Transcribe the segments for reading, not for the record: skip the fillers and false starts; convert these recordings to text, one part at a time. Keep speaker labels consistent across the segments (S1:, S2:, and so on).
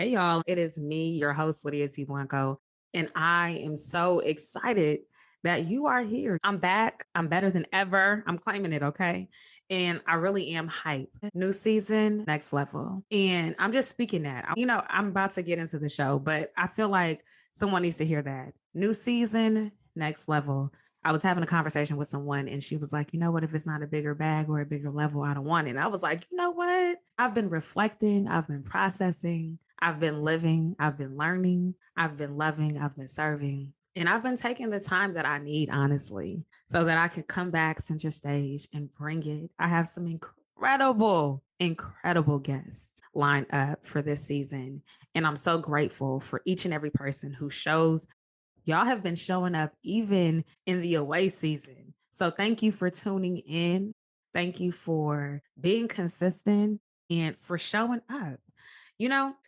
S1: Hey y'all, it is me, your host, Lydia T. Blanco, and I am so excited that you are here. I'm back. I'm better than ever. I'm claiming it, okay? And I really am hype. New season, next level. And I'm just speaking that. I'm about to get into the show, but I feel like someone needs to hear that. New season, next level. I was having a conversation with someone and she was like, you know what, if it's not a bigger bag or a bigger level, I don't want it. And I was like, you know what? I've been reflecting, I've been processing, I've been living, I've been learning, I've been loving, I've been serving. And I've been taking the time that I need, honestly, so that I can come back center stage and bring it. I have some incredible guests lined up for this season. And I'm so grateful for each and every person who shows. Y'all have been showing up even in the away season. So thank you for tuning in. Thank you for being consistent and for showing up.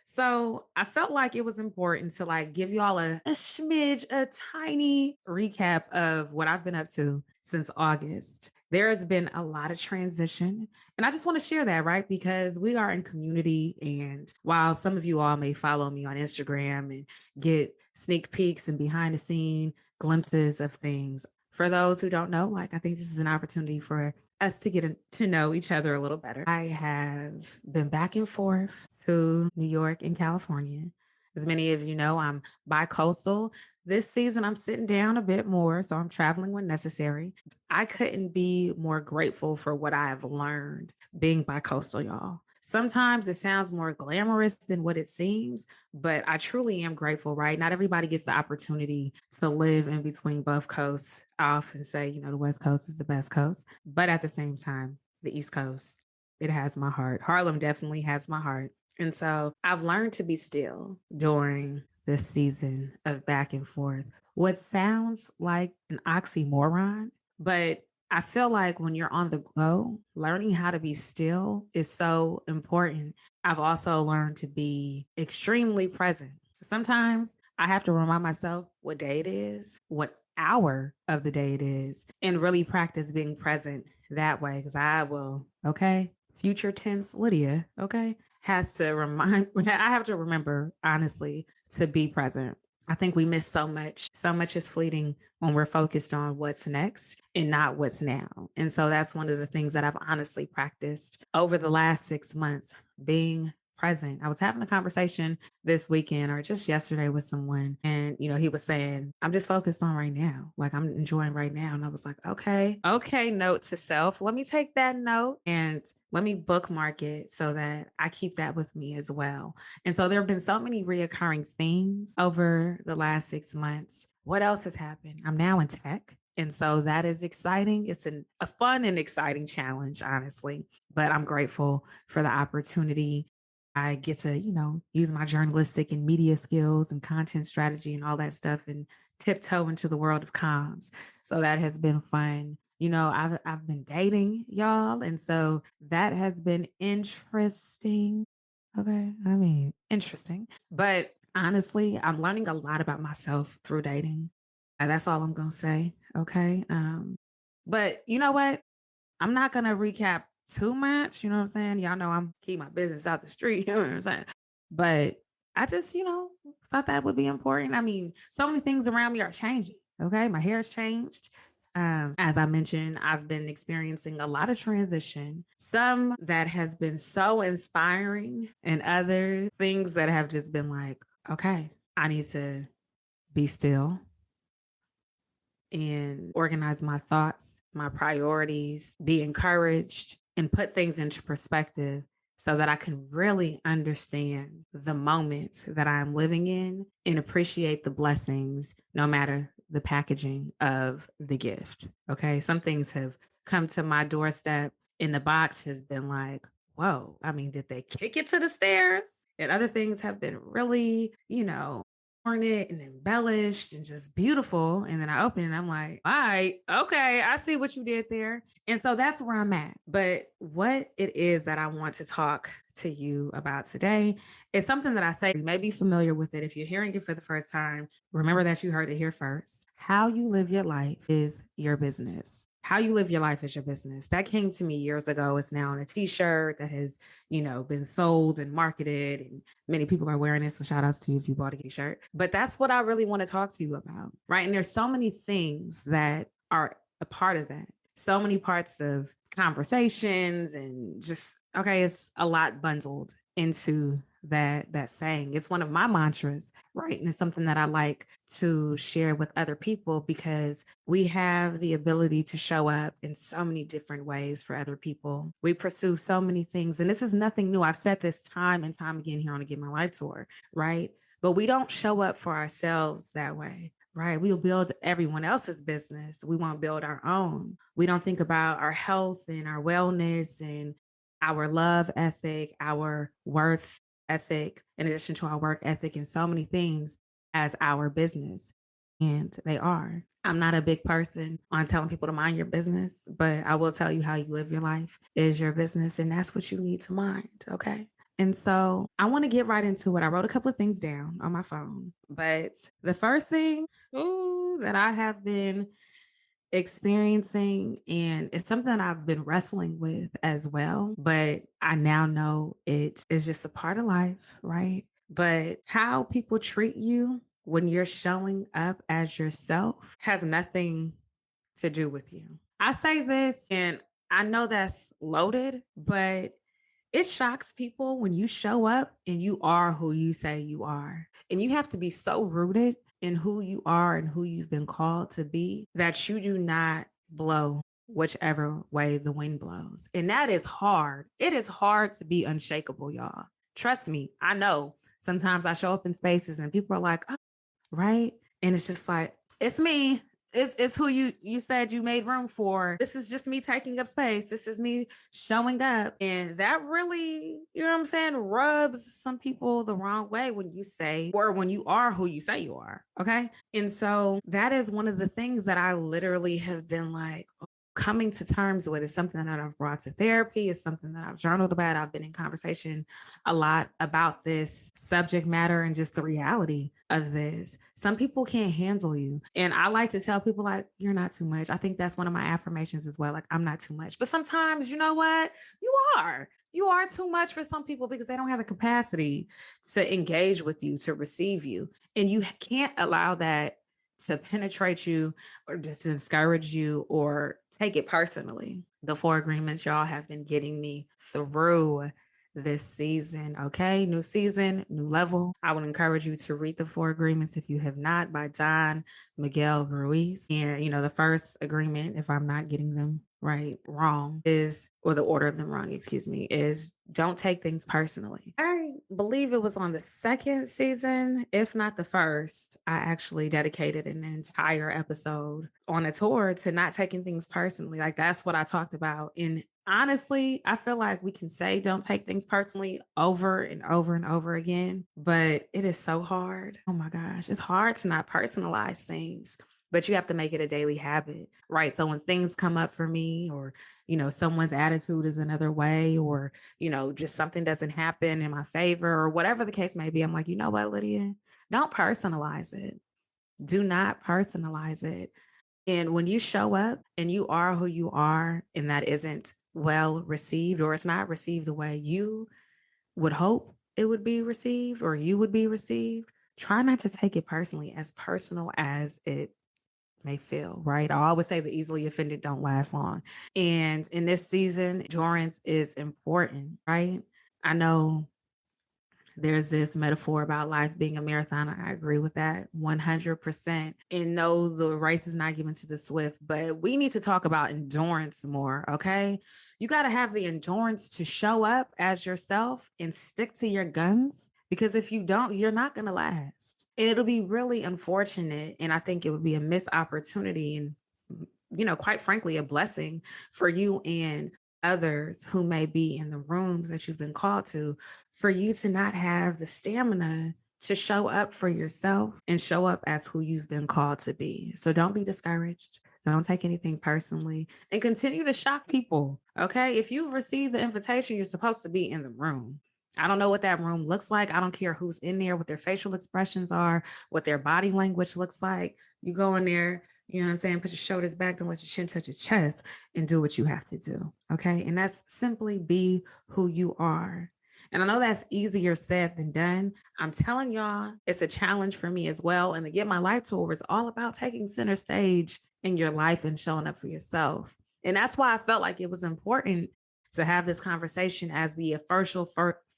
S1: So I felt like it was important to like give you all a smidge, a tiny recap of what I've been up to since August. There has been a lot of transition. And I just want to share that, right? Because we are in community. And while some of you all may follow me on Instagram and get sneak peeks and behind the scene glimpses of things, for those who don't know, like I think this is an opportunity for us to to know each other a little better. I have been back and forth to New York and California. As many of you know, I'm bi-coastal. This season, I'm sitting down a bit more, so I'm traveling when necessary. I couldn't be more grateful for what I have learned being bi-coastal, y'all. Sometimes it sounds more glamorous than what it seems, but I truly am grateful, right? Not everybody gets the opportunity to live in between both coasts. I often say, the West Coast is the best coast, but at the same time, the East Coast, it has my heart. Harlem definitely has my heart. And so I've learned to be still during this season of back and forth. What sounds like an oxymoron, but I feel like when you're on the go, learning how to be still is so important. I've also learned to be extremely present. Sometimes I have to remind myself what day it is, what hour of the day it is, and really practice being present that way. Because I will, okay, future tense Lydia, okay, has to remind, I have to remember, honestly, to be present. I think we miss so much. So much is fleeting when we're focused on what's next and not what's now. And so that's one of the things that I've honestly practiced over the last 6 months, being present. I was having a conversation this weekend or just yesterday with someone, and he was saying, I'm just focused on right now. Like I'm enjoying right now. And I was like, okay, note to self. Let me take that note and let me bookmark it so that I keep that with me as well. And so there have been so many reoccurring themes over the last 6 months. What else has happened? I'm now in tech. And so that is exciting. It's a fun and exciting challenge, honestly. But I'm grateful for the opportunity. I get to, use my journalistic and media skills and content strategy and all that stuff and tiptoe into the world of comms. So that has been fun. I've been dating, y'all. And so that has been interesting. Okay. I mean, interesting. But honestly, I'm learning a lot about myself through dating. And that's all I'm gonna say. Okay. But you know what? I'm not gonna recap too much. You know what I'm saying? Y'all know I'm keep my business out the street. You know what I'm saying? But I just, thought that would be important. I mean, so many things around me are changing. Okay. My hair's changed. As I mentioned, I've been experiencing a lot of transition, some that has been so inspiring, and other things that have just been like, okay, I need to be still and organize my thoughts, my priorities, be encouraged, and put things into perspective so that I can really understand the moments that I'm living in and appreciate the blessings, no matter the packaging of the gift. Okay. Some things have come to my doorstep and the box has been like, whoa, I mean, did they kick it to the stairs? And other things have been really, ornate and embellished and just beautiful. And then I open it and I'm like, all right, okay, I see what you did there. And so that's where I'm at. But what it is that I want to talk to you about today is something that I say, you may be familiar with it. If you're hearing it for the first time, remember that you heard it here first. How you live your life is your business. How you live your life is your business. That came to me years ago. It's now on a t-shirt that has, been sold and marketed, and many people are wearing it. So shout outs to you if you bought a t-shirt. But that's what I really want to talk to you about, right? And there's so many things that are a part of that. So many parts of conversations and just, okay, it's a lot bundled into that saying. It's one of my mantras, right? And it's something that I like to share with other people because we have the ability to show up in so many different ways for other people. We pursue so many things, and this is nothing new. I've said this time and time again here on the Get My Life Tour, right? But we don't show up for ourselves that way. Right. We'll build everyone else's business. We won't build our own. We don't think about our health and our wellness and our love ethic, our worth ethic, in addition to our work ethic and so many things as our business. And they are. I'm not a big person on telling people to mind your business, but I will tell you how you live your life is your business. And that's what you need to mind. Okay. And so I want to get right into it. I wrote a couple of things down on my phone, but the first thing that I have been experiencing, and it's something I've been wrestling with as well, but I now know it is just a part of life, right? But how people treat you when you're showing up as yourself has nothing to do with you. I say this, and I know that's loaded, but it shocks people when you show up and you are who you say you are. And you have to be so rooted in who you are and who you've been called to be that you do not blow whichever way the wind blows. And that is hard. It is hard to be unshakable, y'all. Trust me, I know. Sometimes I show up in spaces and people are like, oh, right? And it's just like, it's me. It's who you said you made room for. This is just me taking up space. This is me showing up. And that really, you know what I'm saying, rubs some people the wrong way when you say, or when you are who you say you are. Okay. And so that is one of the things that I literally have been like, coming to terms with. Is something that I've brought to therapy. It's something that I've journaled about. I've been in conversation a lot about this subject matter and just the reality of this. Some people can't handle you. And I like to tell people, like, you're not too much. I think that's one of my affirmations as well. Like, I'm not too much. But sometimes, you know what? You are. You are too much for some people because they don't have the capacity to engage with you, to receive you. And you can't allow that to penetrate you or just discourage you or take it personally. The 4 agreements y'all have been getting me through this season. Okay. New season, new level. I would encourage you to read the 4 agreements if you have not, by Don Miguel Ruiz. And, the first agreement, if I'm not getting them wrong, is, or the order of them wrong, excuse me, is don't take things personally. I believe it was on the second season, if not the first, I actually dedicated an entire episode on a tour to not taking things personally. Like, that's what I talked about. And honestly, I feel like we can say don't take things personally over and over and over again, but it is so hard. Oh my gosh, it's hard to not personalize things. But you have to make it a daily habit, right? So when things come up for me, or, someone's attitude is another way, or, just something doesn't happen in my favor, or whatever the case may be, I'm like, you know what, Lydia, don't personalize it. Do not personalize it. And when you show up and you are who you are, and that isn't well received, or it's not received the way you would hope it would be received, or you would be received, try not to take it personally, as personal as it may feel, right? I always say the easily offended don't last long. And in this season, endurance is important, right? I know there's this metaphor about life being a marathon. I agree with that 100%. And no, the race is not given to the swift, but we need to talk about endurance more, okay? You got to have the endurance to show up as yourself and stick to your guns. Because if you don't, you're not going to last. It'll be really unfortunate. And I think it would be a missed opportunity and, quite frankly, a blessing for you and others who may be in the rooms that you've been called to, for you to not have the stamina to show up for yourself and show up as who you've been called to be. So don't be discouraged. Don't take anything personally, and continue to shock people. Okay. If you receive the invitation, you're supposed to be in the room. I don't know what that room looks like. I don't care who's in there, what their facial expressions are, what their body language looks like. You go in there, you know what I'm saying? Put your shoulders back, don't let your chin touch your chest, and do what you have to do. Okay. And that's simply be who you are. And I know that's easier said than done. I'm telling y'all, it's a challenge for me as well. And the Get My Life Tour is all about taking center stage in your life and showing up for yourself. And that's why I felt like it was important to have this conversation as the official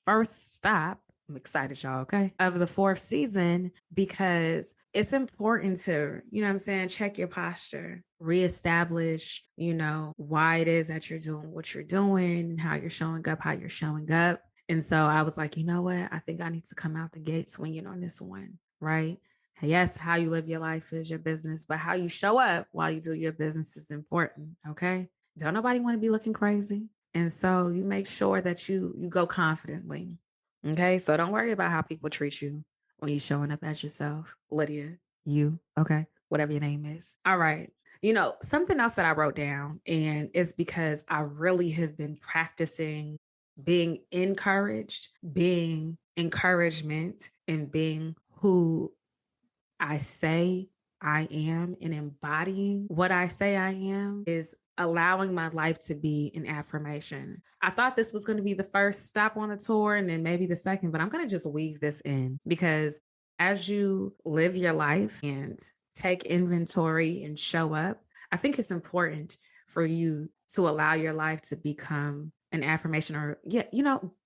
S1: first stop. I'm excited, y'all, okay, of the fourth season, because it's important to, you know what I'm saying, check your posture, reestablish, why it is that you're doing what you're doing and how you're showing up, how you're showing up. And so I was like, you know what? I think I need to come out the gate swinging on this one, right? Yes, how you live your life is your business, but how you show up while you do your business is important, okay? Don't nobody want to be looking crazy. And so you make sure that you go confidently. Okay. So don't worry about how people treat you when you're showing up as yourself. Lydia, you, okay, whatever your name is. All right. Something else that I wrote down, and it's because I really have been practicing being encouraged, being encouragement, and being who I say I am, and embodying what I say I am is allowing my life to be an affirmation. I thought this was going to be the first stop on the tour and then maybe the second, but I'm going to just weave this in because as you live your life and take inventory and show up, I think it's important for you to allow your life to become an affirmation or,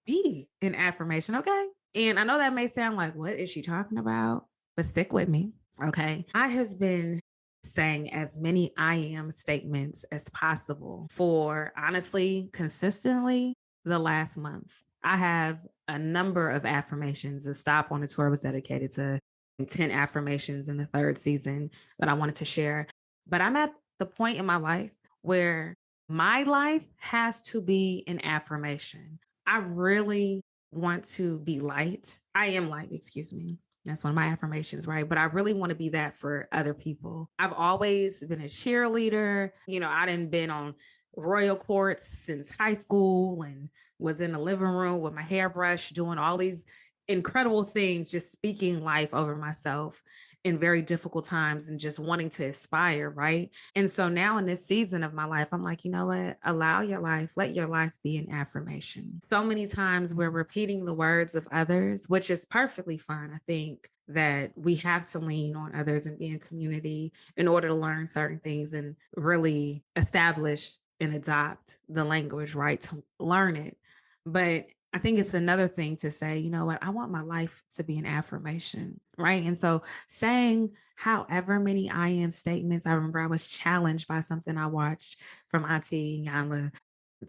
S1: be an affirmation. Okay. And I know that may sound like, what is she talking about? But stick with me. Okay. I have been saying as many I am statements as possible for honestly, consistently the last month. I have a number of affirmations. The stop on the tour was dedicated to 10 affirmations in the third season that I wanted to share. But I'm at the point in my life where my life has to be an affirmation. I really want to be light. I am light, excuse me. That's one of my affirmations, right? But I really want to be that for other people. I've always been a cheerleader. I done been on royal courts since high school and was in the living room with my hairbrush doing all these incredible things, just speaking life over myself in very difficult times and just wanting to aspire, right? And so now in this season of my life, I'm like, you know what? Allow your life, let your life be an affirmation. So many times we're repeating the words of others, which is perfectly fine. I think that we have to lean on others and be in community in order to learn certain things and really establish and adopt the language, right? To learn it. But I think it's another thing to say, you know what, I want my life to be an affirmation, right? And so saying however many I am statements, I remember I was challenged by something I watched from Auntie Yanla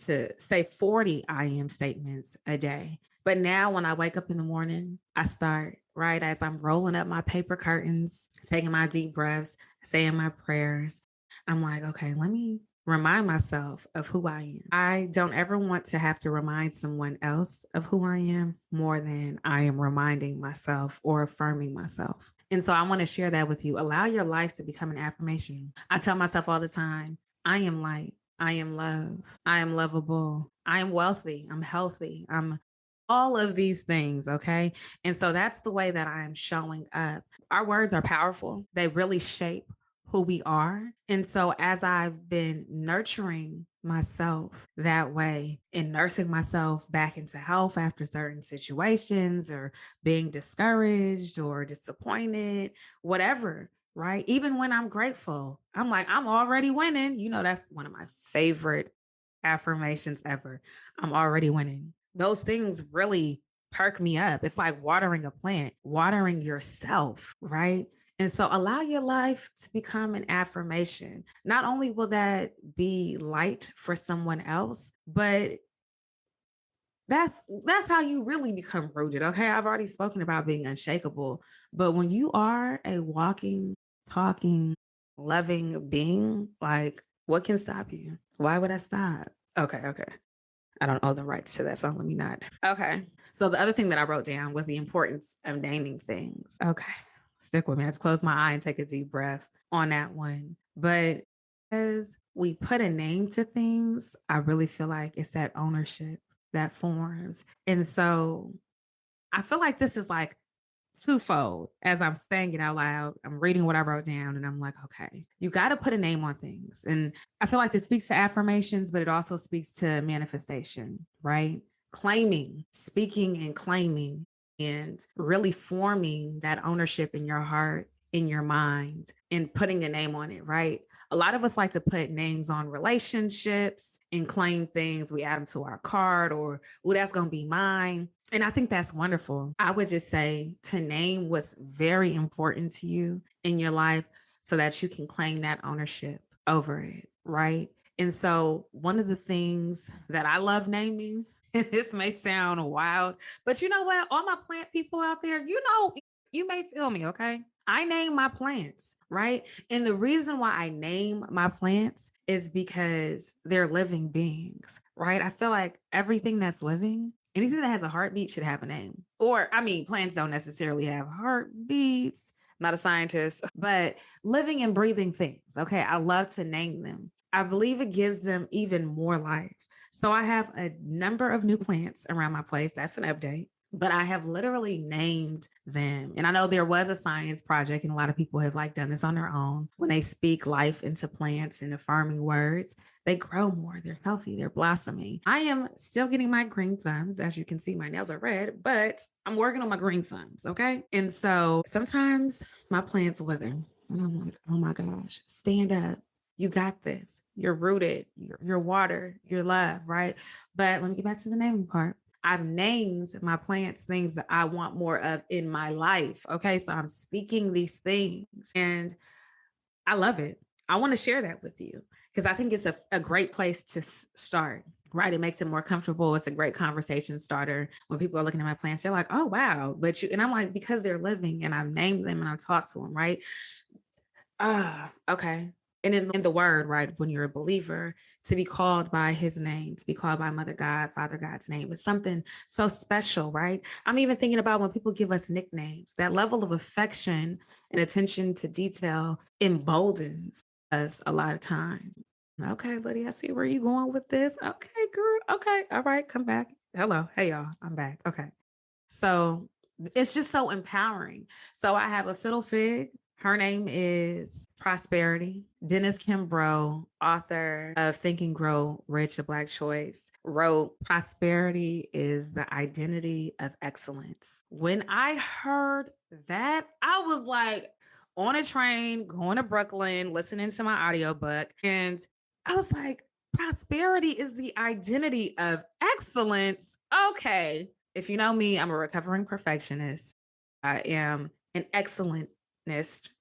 S1: to say 40 I am statements a day. But now when I wake up in the morning, I start, right, as I'm rolling up my paper curtains, taking my deep breaths, saying my prayers. I'm like, okay, let me remind myself of who I am. I don't ever want to have to remind someone else of who I am more than I am reminding myself or affirming myself. And so I want to share that with you. Allow your life to become an affirmation. I tell myself all the time, I am light. I am love. I am lovable. I am wealthy. I'm healthy. I'm all of these things. Okay. And so that's the way that I am showing up. Our words are powerful. They really shape who we are. And so as I've been nurturing myself that way and nursing myself back into health after certain situations or being discouraged or disappointed, whatever, right? Even when I'm grateful, I'm like, I'm already winning. That's one of my favorite affirmations ever. I'm already winning. Those things really perk me up. It's like watering a plant, watering yourself, right? And so allow your life to become an affirmation. Not only will that be light for someone else, but that's how you really become rooted. Okay. I've already spoken about being unshakable, but when you are a walking, talking, loving being, like what can stop you? Why would I stop? Okay. I don't owe the rights to that, so let me not. Okay. So the other thing that I wrote down was the importance of naming things. Okay. Stick with me. I have to close my eye and take a deep breath on that one. But as we put a name to things, I really feel like it's that ownership. that forms. And so I feel like this is like twofold. As I'm saying it out loud, I'm reading what I wrote down and I'm like, okay, you got to put a name on things. And I feel like it speaks to affirmations, but it also speaks to manifestation, right? Claiming, speaking and claiming, and really forming that ownership in your heart, in your mind, and putting a name on it, right? A lot of us like to put names on relationships and claim things. We add them to our card or, oh, that's going to be mine. And I think that's wonderful. I would just say to name what's very important to you in your life so that you can claim that ownership over it, right? And so one of the things that I love naming, and this may sound wild, but you know what? All my plant people out there, you may feel me, okay? I name my plants, right? And the reason why I name my plants is because they're living beings, right? I feel like everything that's living, anything that has a heartbeat should have a name. Or, I mean, plants don't necessarily have heartbeats. I'm not a scientist, but living and breathing things, okay? I love to name them. I believe it gives them even more life. So I have a number of new plants around my place. That's an update. But I have literally named them. And I know there was a science project and a lot of people have like done this on their own. When they speak life into plants and affirming words, they grow more, they're healthy, they're blossoming. I am still getting my green thumbs. As you can see, my nails are red, but I'm working on my green thumbs. Okay. And so sometimes my plants wither and I'm like, oh my gosh, stand up. You got this. You're rooted, you're water, you're love, right? But let me get back to the naming part. I've named my plants things that I want more of in my life. Okay. So I'm speaking these things and I love it. I want to share that with you because I think it's a great place to start, right? It makes it more comfortable. It's a great conversation starter. When people are looking at my plants, they're like, oh, wow. And I'm like, because they're living and I've named them and I've talked to them, right? Okay. And in the word, right, when you're a believer, to be called by his name, to be called by Mother God, Father God's name, it's something so special, right? I'm even thinking about when people give us nicknames, that level of affection and attention to detail emboldens us a lot of times. Okay, Lydia, I see where you're going with this. Okay, girl. Okay. All right. Come back. Hello. Hey, y'all. I'm back. Okay. So it's just so empowering. So I have a fiddle fig. Her name is Prosperity. Dennis Kimbrough, author of Think and Grow Rich, a Black Choice, wrote Prosperity is the identity of excellence. When I heard that, I was like on a train going to Brooklyn, listening to my audiobook. And I was like, prosperity is the identity of excellence. Okay. If you know me, I'm a recovering perfectionist. I am an excellentist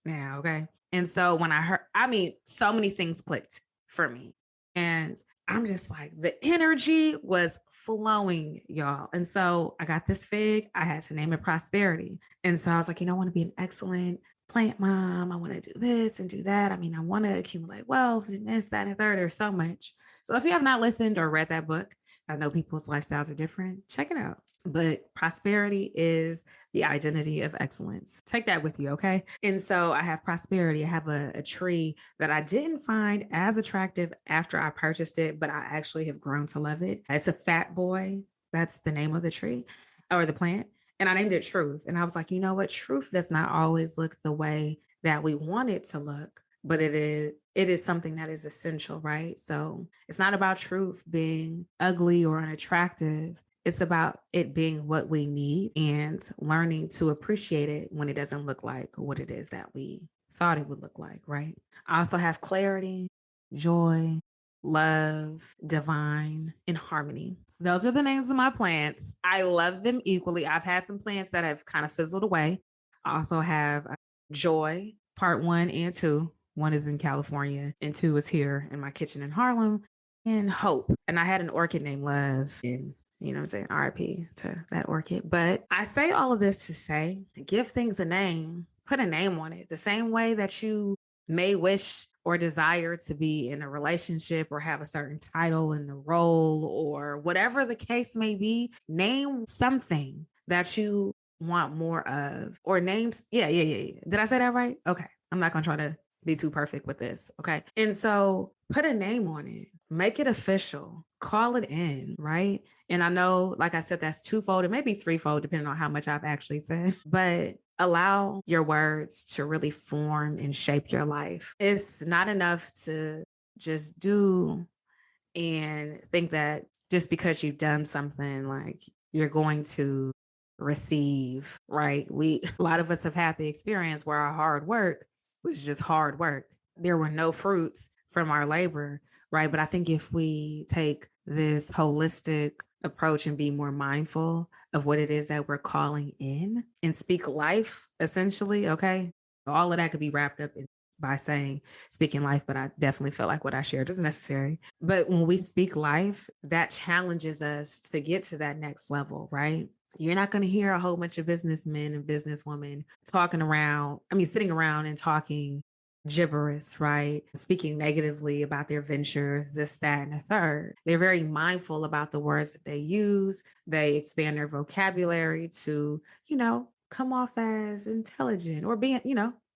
S1: now. Okay. And so when I heard, I mean, so many things clicked for me. And I'm just like, the energy was flowing, y'all. And so I got this fig. I had to name it Prosperity. And so I was like, I want to be an excellent plant mom. I want to do this and do that. I mean, I want to accumulate wealth and this, that, and third. There's so much. So if you have not listened or read that book, I know people's lifestyles are different. Check it out. But prosperity is the identity of excellence. Take that with you, okay? And so I have prosperity. I have a tree that I didn't find as attractive after I purchased it, but I actually have grown to love it. It's a fat boy. That's the name of the tree or the plant. And I named it Truth. And I was like, you know what? Truth does not always look the way that we want it to look, but it is something that is essential, right? So it's not about truth being ugly or unattractive. It's about it being what we need and learning to appreciate it when it doesn't look like what it is that we thought it would look like, right? I also have clarity, joy, love, divine, and harmony. Those are the names of my plants. I love them equally. I've had some plants that have kind of fizzled away. I also have Joy, part 1 and 2. 1 is in California and 2 is here in my kitchen in Harlem. And Hope. And I had an orchid named Love. And I'm saying RIP to that orchid. But I say all of this to say, give things a name, put a name on it. The same way that you may wish or desire to be in a relationship or have a certain title in the role or whatever the case may be, name something that you want more of or names. Yeah. Did I say that right? Okay. I'm not going to try to be too perfect with this. Okay. And so put a name on it, make it official. call it in, right? And I know, like I said, that's twofold. It may be threefold, depending on how much I've actually said, but allow your words to really form and shape your life. It's not enough to just do and think that just because you've done something, like you're going to receive, right? A lot of us have had the experience where our hard work was just hard work. There were no fruits from our labor, right? But I think if we take this holistic approach and be more mindful of what it is that we're calling in and speak life, essentially, okay? All of that could be wrapped up in by saying speaking life, but I definitely feel like what I shared is necessary. But when we speak life, that challenges us to get to that next level, right? You're not going to hear a whole bunch of businessmen and businesswomen sitting around and talking gibberish, right? Speaking negatively about their venture, this, that, and the third. They're very mindful about the words that they use. They expand their vocabulary to, come off as intelligent or being,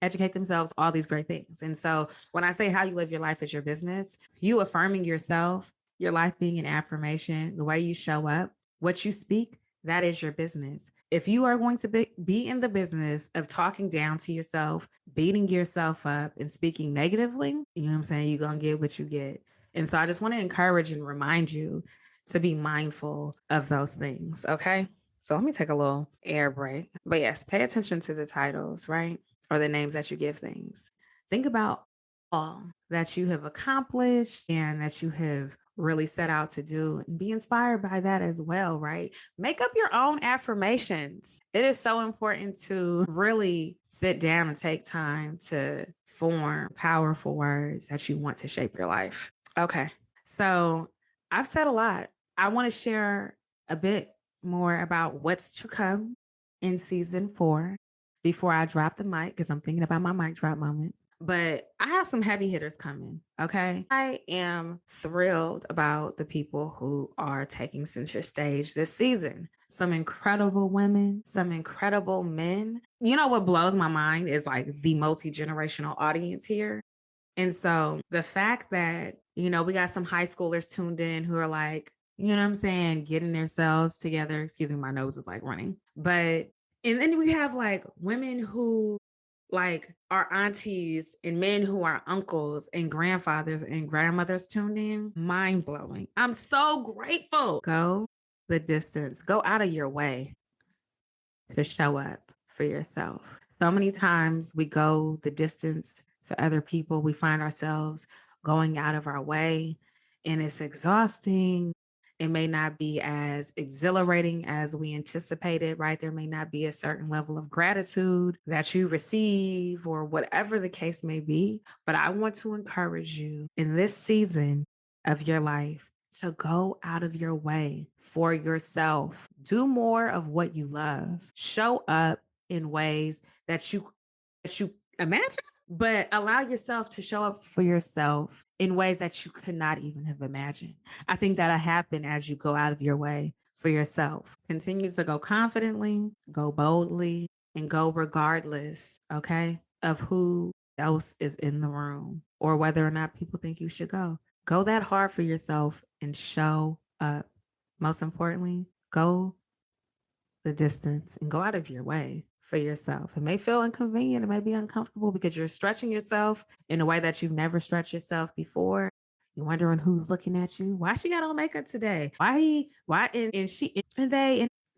S1: educate themselves, all these great things. And so when I say how you live your life is your business, you affirming yourself, your life being an affirmation, the way you show up, what you speak, that is your business. If you are going to be in the business of talking down to yourself, beating yourself up, and speaking negatively, you know what I'm saying? You're going to get what you get. And so I just want to encourage and remind you to be mindful of those things. Okay. So let me take a little air break. But yes, pay attention to the titles, right? Or the names that you give things. Think about all that you have accomplished and that you have really set out to do and be inspired by that as well, right? Make up your own affirmations. It is so important to really sit down and take time to form powerful words that you want to shape your life. Okay. So I've said a lot. I want to share a bit more about what's to come in season 4 before I drop the mic, because I'm thinking about my mic drop moment. But I have some heavy hitters coming. Okay. I am thrilled about the people who are taking center stage this season. Some incredible women, some incredible men. You know what blows my mind is like the multi-generational audience here. And so the fact that, we got some high schoolers tuned in who are like, you know what I'm saying, getting themselves together. Excuse me, my nose is like running. And then we have like women who like our aunties and men who are uncles and grandfathers and grandmothers tuned in. Mind blowing. I'm so grateful. Go the distance, go out of your way to show up for yourself. So many times we go the distance for other people. We find ourselves going out of our way and it's exhausting. It may not be as exhilarating as we anticipated, right? There may not be a certain level of gratitude that you receive or whatever the case may be. But I want to encourage you in this season of your life to go out of your way for yourself. Do more of what you love. Show up in ways that you imagine, but allow yourself to show up for yourself in ways that you could not even have imagined. I think that'll happen as you go out of your way for yourself. Continue to go confidently, go boldly, and go regardless, okay, of who else is in the room or whether or not people think you should go. Go that hard for yourself and show up. Most importantly, go the distance and go out of your way for yourself. It may feel inconvenient, it may be uncomfortable because you're stretching yourself in a way that you've never stretched yourself before. You're wondering who's looking at you. Why she got on makeup today? And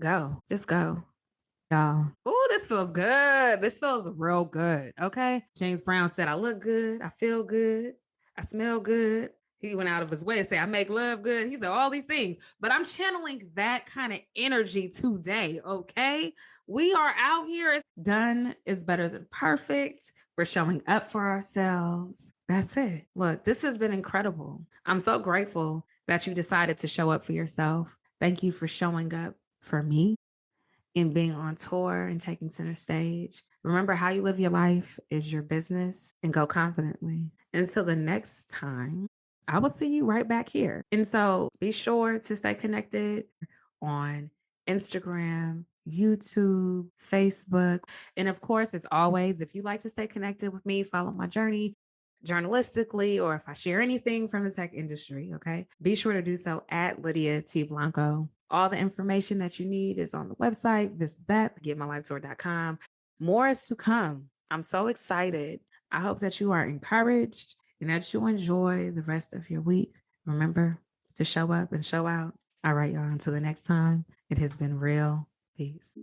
S1: go, just go. Y'all. Oh, this feels good. This feels real good. Okay. James Brown said, I look good. I feel good. I smell good. He went out of his way to say, I make love good. He said all these things, but I'm channeling that kind of energy today. Okay. We are out here. Done is better than perfect. We're showing up for ourselves. That's it. Look, this has been incredible. I'm so grateful that you decided to show up for yourself. Thank you for showing up for me and being on tour and taking center stage. Remember, how you live your life is your business, and go confidently. Until the next time, I will see you right back here. And so be sure to stay connected on Instagram, YouTube, Facebook. And of course, as always, if you like to stay connected with me, follow my journey, journalistically or if I share anything from the tech industry, okay, be sure to do so at Lydia T. Blanco. All the information that you need is on the website. Visit that, getmylifetour.com. More is to come. I'm so excited. I hope that you are encouraged and that you enjoy the rest of your week. Remember to show up and show out. All right, y'all. Until the next time, it has been real. Peace.